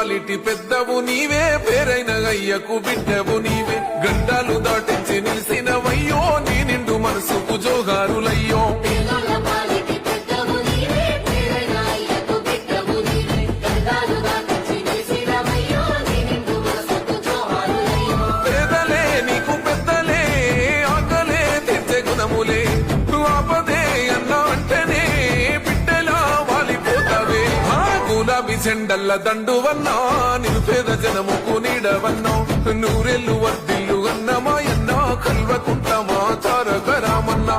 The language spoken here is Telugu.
పాలిటి పెద్దవు నీవే పేరైన అయ్యకు బిడ్డవు నీవే గండాలు దాటించి నిలిసినవయ్యో నీ నిండు మనసుకు జోగారులయ్యో పేదలే నీకు పెద్దలే ఆకలే తెచ్చే గుణములే ఆపదే అన్న అంటేనే బిడ్డలా వాలిపోతావే గులాబీ చెండల్ల దండువన్నా నిరుపేద జనముకు నీడవన్నా నూరెల్లు వర్దిల్లు అన్నమాయన్నా కల్వకుంటమా తారక రామన్నా